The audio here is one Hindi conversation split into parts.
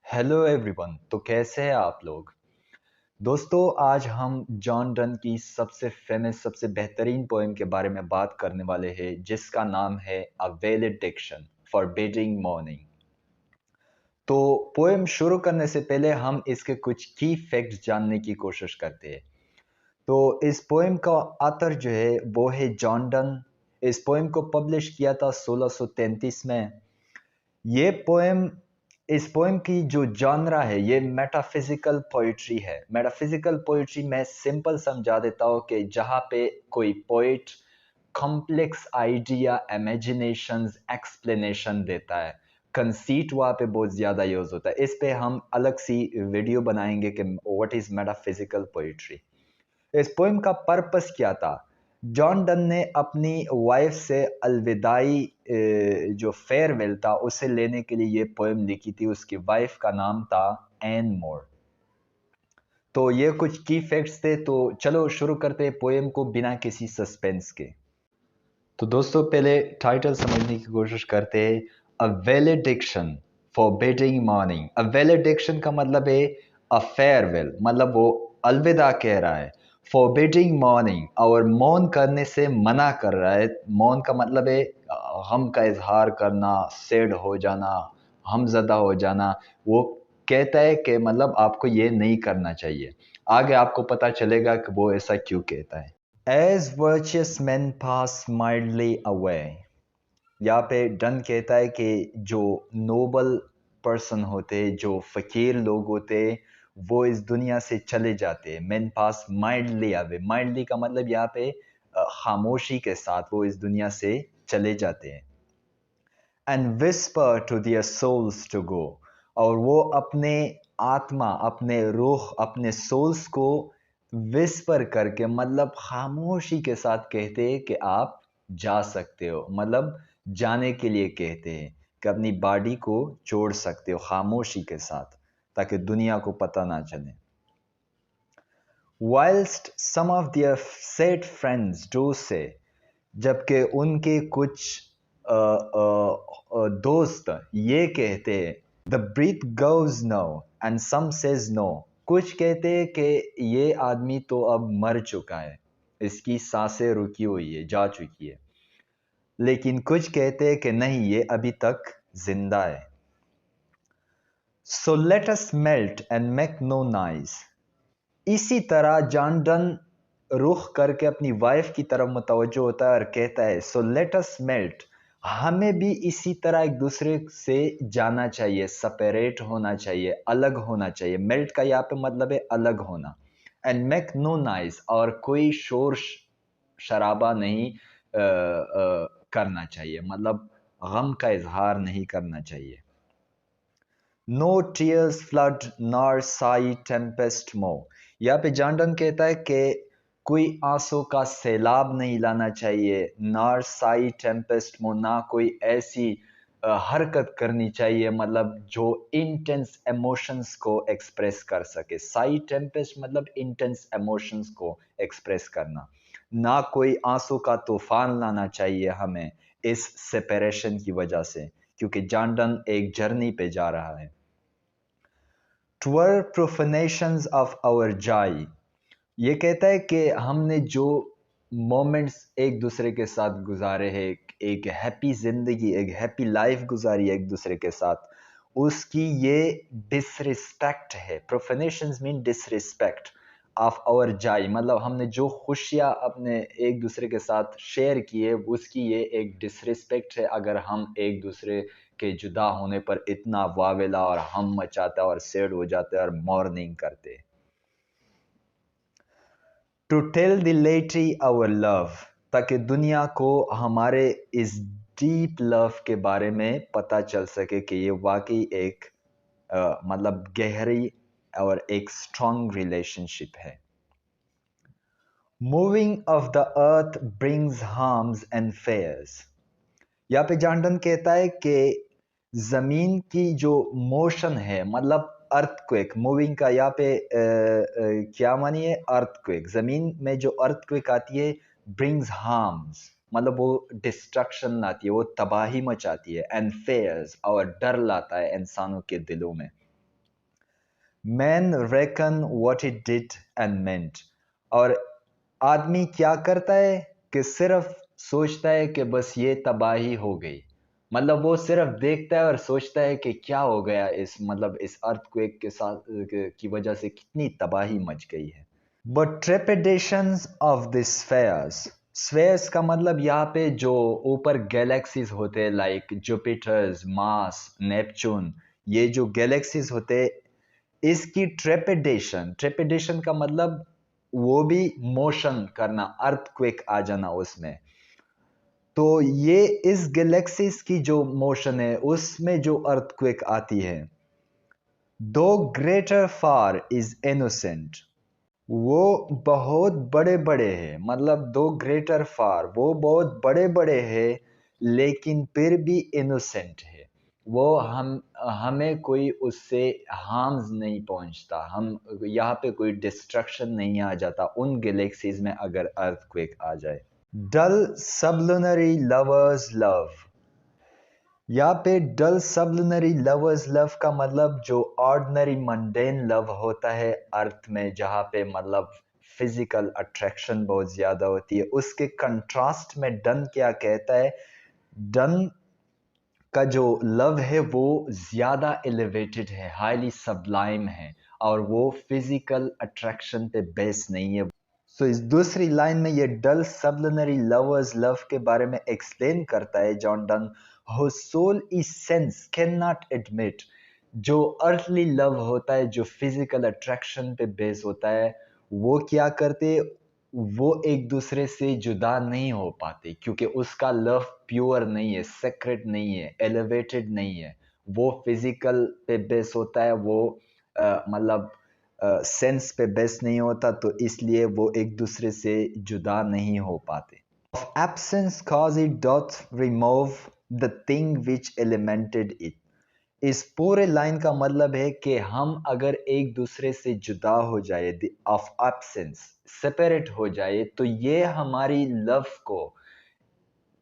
Hello everyone. तो कैसे हैं आप लोग। दोस्तों, आज हम जॉन डन की सबसे फेमस सबसे बेहतरीन पोएम के बारे में बात करने वाले हैं, जिसका नाम है अ वैलेडिक्शन फॉरबिडिंग मॉर्निंग। तो पोएम शुरू करने से पहले हम इसके कुछ की फैक्ट्स जानने की कोशिश करते हैं। तो इस पोएम का ऑथर जो है वो है जॉन डन। इस पोएम को पब्लिश किया था 1633 में। ये पोएम इस पोएम की जो जॉनरा है ये मेटाफिजिकल पोइट्री है। मेटाफिजिकल पोइट्री मैं सिंपल समझा देता हूँ कि जहाँ पे कोई poet complex idea, imaginations, explanation देता है। कंसीट वहाँ पे बहुत ज़्यादा यूज होता है। इस पे हम अलग सी वीडियो बनाएंगे कि व्हाट इज मेटाफिजिकल पोइट्री। इस पोएम का पर्पस क्या था। जॉन डन ने अपनी वाइफ से अलविदाई जो फेयरवेल था उसे लेने के लिए ये पोएम लिखी थी। उसकी वाइफ का नाम था एन मोर। तो ये कुछ की फैक्ट्स थे। तो चलो शुरू करते हैं पोएम को बिना किसी सस्पेंस के। तो दोस्तों, पहले टाइटल समझने की कोशिश करते हैं। अ वैलेडिक्शन फॉरबिडिंग मॉर्निंग। अ वैलेडिक्शन का मतलब है अ फेयरवेल, मतलब वो अलविदा कह रहा है। फॉरबिडिंग मॉर्निंग, और मौन करने से मना कर रहा है। मौन का मतलब है गम का इजहार करना, सैड हो जाना, हमजदा हो जाना। वो कहता है कि मतलब आपको ये नहीं करना चाहिए। आगे आपको पता चलेगा कि वो ऐसा क्यों कहता है। As virtuous men pass mildly away, यहाँ पे डन कहता है कि जो नोबल पर्सन होते, जो फकीर लोग होते, वो इस दुनिया से चले जाते हैं। men pass mildly away, mildly का मतलब यहाँ पे खामोशी के साथ वो इस दुनिया से चले जाते हैं। and whisper to their souls to go, और वो अपने आत्मा, अपने रूह, अपने सोल्स को विस्पर करके, मतलब खामोशी के साथ कहते हैं कि आप जा सकते हो। मतलब जाने के लिए कहते हैं कि अपनी बॉडी को छोड़ सकते हो खामोशी के साथ, ताकि दुनिया को पता ना चले। whilst some of their said friends do say, जबकि उनके कुछ दोस्त ये कहते हैं, the breath goes no and some says no. कुछ कहते हैं कि ये आदमी तो अब मर चुका है, इसकी सांसें रुकी हुई है, जा चुकी है। लेकिन कुछ कहते हैं कि नहीं, ये अभी तक जिंदा है। So let us melt and make no noise. इसी तरह जॉन डन रुख करके अपनी वाइफ की तरफ मुतवज्जो होता है और कहता है, सो लेट अस मेल्ट, हमें भी इसी तरह एक दूसरे से जाना चाहिए, सेपरेट होना चाहिए, अलग होना चाहिए। मेल्ट का यहाँ पे मतलब है अलग होना। एंड मेक नो नॉइज, और कोई शोर शराबा नहीं करना चाहिए, मतलब गम का इजहार नहीं करना चाहिए। No tears flood nor sigh tempest move. यहाँ पे जॉन डन कहता है कि कोई आंसू का सैलाब नहीं लाना चाहिए, नॉर साई टेम्पेस्ट मो, ना कोई ऐसी हरकत करनी चाहिए मतलब जो इंटेंस इमोशंस को एक्सप्रेस कर सके। साई टेम्पेस्ट मतलब इंटेंस इमोशंस को एक्सप्रेस करना। ना कोई आंसू का तूफान लाना चाहिए हमें इस सेपरेशन की वजह से, क्योंकि जॉन डन एक जर्नी पे जा रहा है। Twere profanations of our joy, ये कहता है कि हमने जो मोमेंट्स एक दूसरे के साथ गुजारे हैं, एक हैप्पी जिंदगी, एक हैप्पी लाइफ गुजारी है एक दूसरे के साथ, उसकी ये डिसरिस्पेक्ट है। प्रोफेनेशंस मीन डिसरिस्पेक्ट ऑफ आवर जाय, मतलब हमने जो खुशियाँ अपने एक दूसरे के साथ शेयर किए, उसकी ये एक डिसरिस्पेक्ट है अगर हम एक दूसरे के जुदा होने पर इतना वावेला और हम मचाते और सैड हो जाते और मॉर्निंग करते। टू टेल द लेटी आवर लव, ताकि दुनिया को हमारे इस डीप लव के बारे में पता चल सके कि ये वाकई एक मतलब गहरी और एक स्ट्रॉन्ग रिलेशनशिप है। Moving of the earth brings harms and fears. यहाँ पे जॉन कहता है कि जमीन की जो मोशन है, मतलब अर्थक्वेक, मूविंग का यहाँ पे क्या मानिए, अर्थक्वेक, जमीन में जो अर्थक्वेक आती है, ब्रिंग्स हार्म्स मतलब वो डिस्ट्रक्शन लाती है, वो तबाही मचाती है, एंड फेयर्स, और डर लाता है इंसानों के दिलों में। Man reckon what it did and meant. और आदमी क्या करता है कि सिर्फ सोचता है कि बस ये तबाही हो गई। मतलब वो सिर्फ देखता है और सोचता है कि क्या हो गया, इस मतलब इस अर्थक्वेक के साथ की वजह से कितनी तबाही मच गई है। But trepidations of the spheres, spheres का मतलब यहाँ पे जो ऊपर गैलेक्सीज होते हैं लाइक जुपिटर्स, मार्स, नेपच्यून, ये जो गैलेक्सीज होते हैं, इसकी ट्रेपिडेशन, ट्रेपिडेशन का मतलब वो भी मोशन करना, अर्थक्वेक आ जाना उसमें। तो ये इस गैलेक्सीज की जो मोशन है उसमें जो अर्थक्वेक आती है। दो ग्रेटर फार इज इनोसेंट, वो बहुत बड़े बड़े हैं, मतलब दो ग्रेटर फार, वो बहुत बड़े बड़े हैं लेकिन फिर भी इनोसेंट है। वो हमें कोई उससे हार्म्स नहीं पहुंचता, हम यहाँ पे कोई डिस्ट्रक्शन नहीं आ जाता उन गैलेक्सीज में अगर अर्थक्वेक आ जाए। डल सबलुनरी लवर्स लव, यहाँ पे डल सबलुनरी लवर्स लव का मतलब जो ऑर्डिनरी मंडेन लव होता है अर्थ में, जहाँ पे मतलब फिजिकल अट्रैक्शन बहुत ज्यादा होती है, उसके कंट्रास्ट में डन क्या कहता है। डन का जो लव है वो ज्यादा एलिवेटेड है, हाईली सबलाइम है, और वो फिजिकल अट्रैक्शन पे बेस नहीं है। सो इस दूसरी लाइन में ये डल सबलिनरी लवर्स लव के बारे में एक्सप्लेन करता है John Donne. Whose soul is sense cannot admit, जो अर्थली लव होता है, जो फिजिकल अट्रैक्शन पे बेस होता है, वो क्या करते, वो एक दूसरे से जुदा नहीं हो पाते क्योंकि उसका लव प्योर नहीं है, सेक्रेट नहीं है, एलिवेटेड नहीं है। वो फिजिकल पे बेस होता है, वो मतलब सेंस पे बेस नहीं होता, तो इसलिए वो एक दूसरे से जुदा नहीं हो पाते। Of absence cause it doth remove the thing which elemented it, इस पूरे लाइन का मतलब है कि हम अगर एक दूसरे से जुदा हो जाए, ऑफ एब्सेंस, सेपरेट हो जाए, तो ये हमारी लव को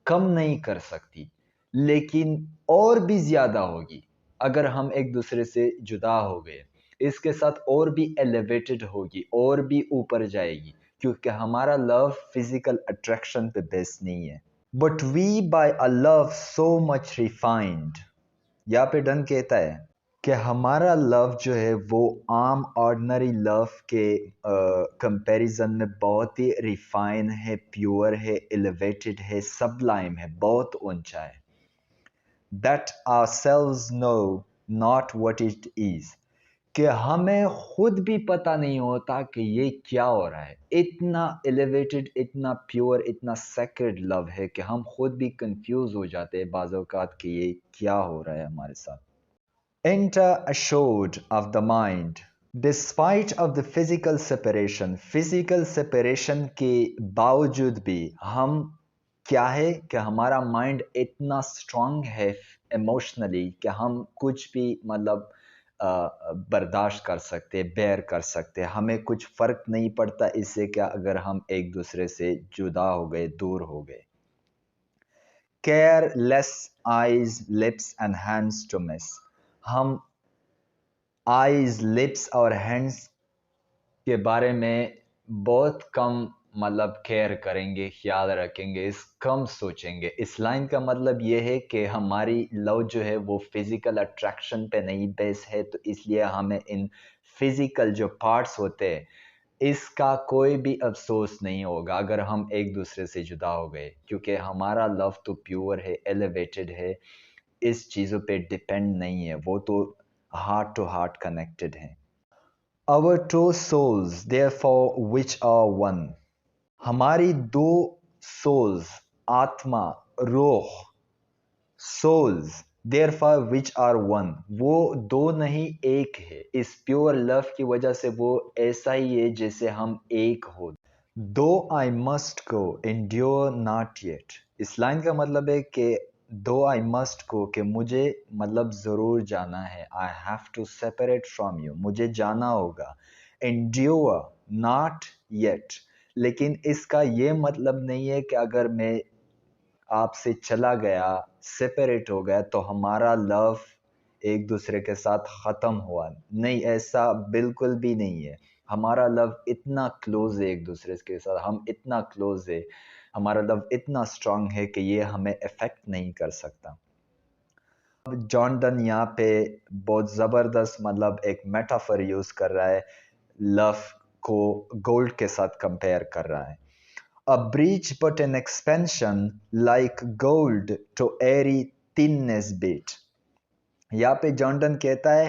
कम नहीं कर सकती, लेकिन और भी ज्यादा होगी अगर हम एक दूसरे से जुदा हो गए। इसके साथ और भी एलिवेटेड होगी, और भी ऊपर जाएगी, क्योंकि हमारा लव फिजिकल अट्रैक्शन पे बेस नहीं है। But we by a love so much refined, यहाँ पे डन कहता है कि हमारा लव जो है वो आम ऑर्डिनरी लव के कंपैरिजन में बहुत ही रिफाइन है, प्योर है, एलिवेटेड है, सबलाइम है, बहुत ऊंचा है। That ourselves know not what it is, कि हमें खुद भी पता नहीं होता कि ये क्या हो रहा है। इतना एलिवेटेड, इतना प्योर, इतना सेक्रेड लव है कि हम खुद भी कंफ्यूज हो जाते हैं बाज़ औक़ात कि ये क्या हो रहा है हमारे साथ। Enter assured of the mind, despite of the physical separation के बावजूद भी हम क्या है कि हमारा माइंड इतना स्ट्रांग है इमोशनली कि हम कुछ भी मतलब बर्दाश्त कर सकते, बेयर कर सकते, हमें कुछ फर्क नहीं पड़ता इससे क्या अगर हम एक दूसरे से जुदा हो गए, दूर हो गए। Care less eyes lips and hands to miss, हम आईज, लिप्स और हैंड्स के बारे में बहुत कम मतलब केयर करेंगे, ख्याल रखेंगे, इस कम सोचेंगे। इस लाइन का मतलब ये है कि हमारी लव जो है वो फिजिकल अट्रैक्शन पे नहीं बेस है, तो इसलिए हमें इन फिजिकल जो पार्ट्स होते हैं इसका कोई भी अफसोस नहीं होगा अगर हम एक दूसरे से जुदा हो गए, क्योंकि हमारा लव तो प्योर है, एलिवेटेड है, इस चीज़ों पे डिपेंड नहीं है, वो तो हार्ट टू हार्ट कनेक्टेड है। Our two souls therefore which are one, हमारी दो souls, आत्मा, रूह, souls therefore which are one, वो दो नहीं एक है। इस प्योर लव की वजह से वो ऐसा ही है जैसे हम एक हो। Though I must go endure not yet, इस लाइन का मतलब है कि though I must go, कि मुझे मतलब ज़रूर जाना है, I have to separate from you, मुझे जाना होगा। Endure not yet, लेकिन इसका ये मतलब नहीं है कि अगर मैं आपसे चला गया, सेपरेट हो गया, तो हमारा लव एक दूसरे के साथ ख़त्म हुआ, नहीं, ऐसा बिल्कुल भी नहीं है। हमारा लव इतना क्लोज है एक दूसरे के साथ, हम इतना क्लोज है, हमारा लव इतना स्ट्रांग है कि ये हमें अफेक्ट नहीं कर सकता। अब जॉन डन यहाँ पे बहुत ज़बरदस्त मतलब एक मेटाफर यूज़ कर रहा है, लव को गोल्ड के साथ कंपेयर कर रहा है। A breach but an expansion like gold to airy thinness bit। यहाँ पे जॉर्डन कहता है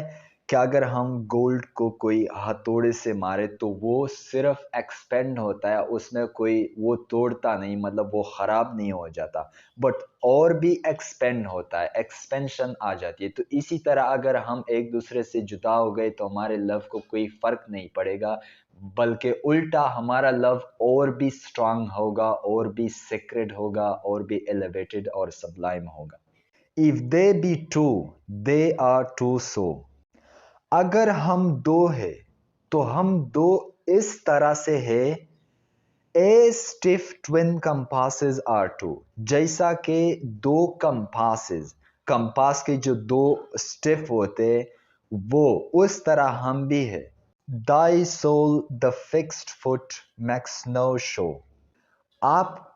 कि अगर हम गोल्ड को कोई हथौड़े से मारे तो वो सिर्फ एक्सपेंड होता है, उसमें कोई वो तोड़ता नहीं, मतलब वो ख़राब नहीं हो जाता, बट और भी एक्सपेंड होता है, एक्सपेंशन आ जाती है। तो इसी तरह अगर हम एक दूसरे से जुदा हो गए तो हमारे लव को कोई फ़र्क नहीं पड़ेगा, बल्कि उल्टा हमारा लव और भी स्ट्रांग होगा, और भी सीक्रेट होगा, और भी एलिवेटेड और सब्लाइम होगा। If they be two, they are two so। अगर हम दो है तो हम दो इस तरह से है, A stiff twin compasses are two। जैसा कि दो कंपासेस, कंपास के जो दो स्टिफ होते वो उस तरह हम भी है। Thy soul the fixed foot makes no show। आप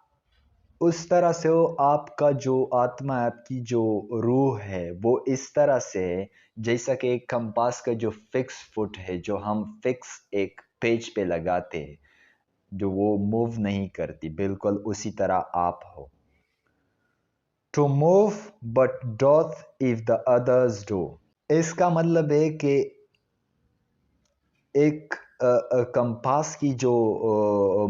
उस तरह से हो, आपका जो आत्मा है, आपकी जो रूह है वो इस तरह से है जैसा कि एक कंपास का जो फिक्स फुट है, जो हम फिक्स एक पेज पे लगाते हैं, जो वो मूव नहीं करती, बिल्कुल उसी तरह आप हो। To move but doth if the others do। इसका मतलब है कि एक कंपास की जो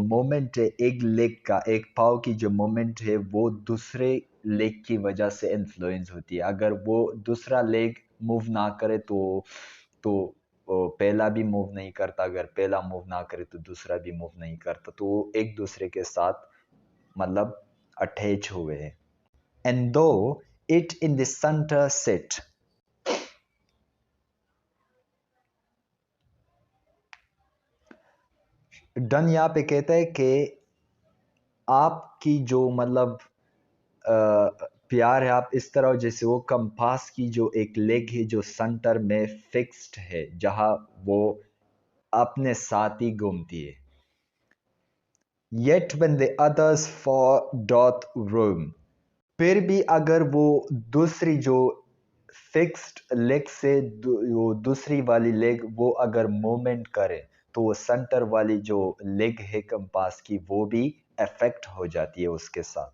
मोमेंट है, एक लेग का, एक पाव की जो मोमेंट है वो दूसरे लेग की वजह से इन्फ्लुएंस होती है। अगर वो दूसरा लेग मूव ना करे तो पहला भी मूव नहीं करता, अगर पहला मूव ना करे तो दूसरा भी मूव नहीं करता, तो वो एक दूसरे के साथ मतलब अटैच हुए हैं। And though it in the centre sit. Donne यहाँ पे कहता है कि आपकी जो मतलब प्यार है, आप इस तरह जैसे वो कंपास की जो एक लेग है जो सेंटर में फिक्स्ड है, जहां वो अपने साथ ही घूमती है। Yet when the others for doth roam। फिर भी अगर वो दूसरी जो फिक्स्ड लेग से वो दूसरी वाली लेग वो अगर मूवमेंट करे तो वो सेंटर वाली जो लेग है कंपास की वो भी अफेक्ट हो जाती है उसके साथ।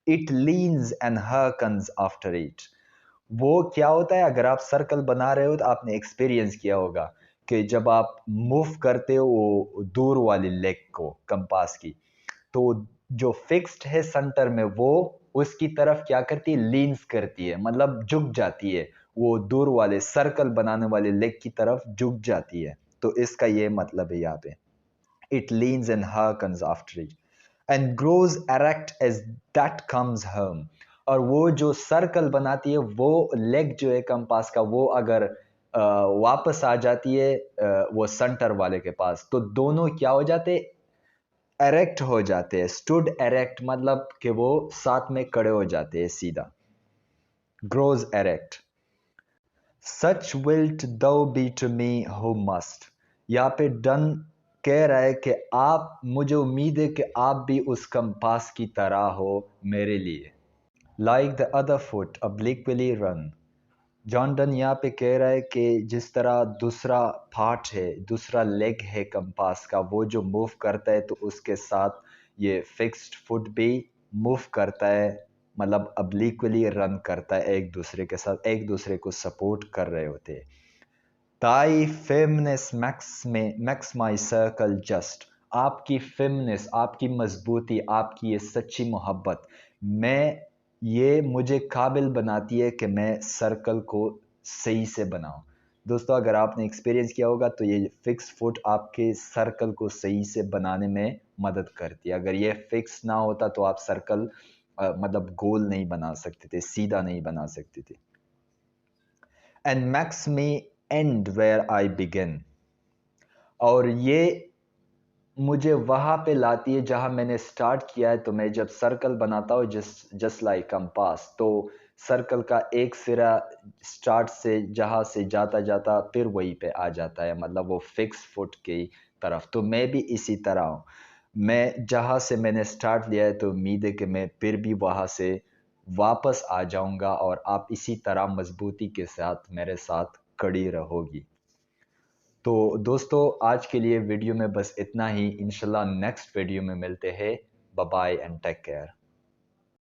It leans and hearkens after it। वो क्या होता है, अगर आप सर्कल बना रहे हो तो आपने एक्सपीरियंस किया होगा कि जब आप मूव करते हो वो दूर वाली लेग को कंपास की, तो जो फिक्स्ड है सेंटर में वो उसकी तरफ क्या करती है, लीन्स करती है, मतलब झुक जाती है, वो दूर वाले सर्कल बनाने वाले लेग की तरफ झुक जाती है। तो इसका ये मतलब है यहाँ पे, it leans and hearkens after it and grows erect as that comes home। और वो जो सर्कल बनाती है वो लेग जो है कंपास का, वो अगर वापस आ जाती है वो सेंटर वाले के पास, तो दोनों क्या हो जाते, एरेक्ट हो जाते हैं। स्टूड एरेक्ट मतलब कि वो साथ में खड़े हो जाते हैं सीधा। Grows erect. Such wilt thou be to me who must. यहाँ पे डन कह रहा है कि आप, मुझे उम्मीद है कि आप भी उस कंपास की तरह हो मेरे लिए। Like the other foot obliquely run. John Donne यहाँ पे कह रहा है कि जिस तरह दूसरा पार्ट है, दूसरा लेग है कंपास का, वो जो मूव करता है तो उसके साथ ये फिक्स्ड फुट भी मूव करता है, मतलब obliquely रन करता है, एक दूसरे के साथ एक दूसरे को सपोर्ट कर रहे होते हैं। ताई फेमनेस मैक्स माई सर्कल जस्ट। आपकी फेमनेस, आपकी मजबूती, आपकी ये सच्ची मोहब्बत ये मुझे काबिल बनाती है कि मैं सर्कल को सही से बनाऊं। दोस्तों, अगर आपने एक्सपीरियंस किया होगा तो ये फिक्स फुट आपके सर्कल को सही से बनाने में मदद करती है। अगर ये फिक्स ना होता तो आप सर्कल मतलब गोल नहीं बना सकते थे, सीधा नहीं बना सकते थे। And makes me end where I begin. और ये मुझे वहां पे लाती है जहां मैंने स्टार्ट किया है। तो मैं जब सर्कल बनाता हूँ जस्ट लाइक कंपास, तो सर्कल का एक सिरा स्टार्ट से जहाँ से जाता जाता फिर वहीं पे आ जाता है, मतलब वो फिक्स फुट की तरफ। तो मैं भी इसी तरह हूँ, मैं जहाँ से मैंने स्टार्ट लिया है तो उम्मीद है कि मैं फिर भी वहाँ से वापस आ जाऊँगा और आप इसी तरह मजबूती के साथ मेरे साथ खड़ी रहोगी। तो दोस्तों आज के लिए वीडियो में बस इतना ही। इंशाल्लाह नेक्स्ट वीडियो में मिलते हैं। Bye bye and take care.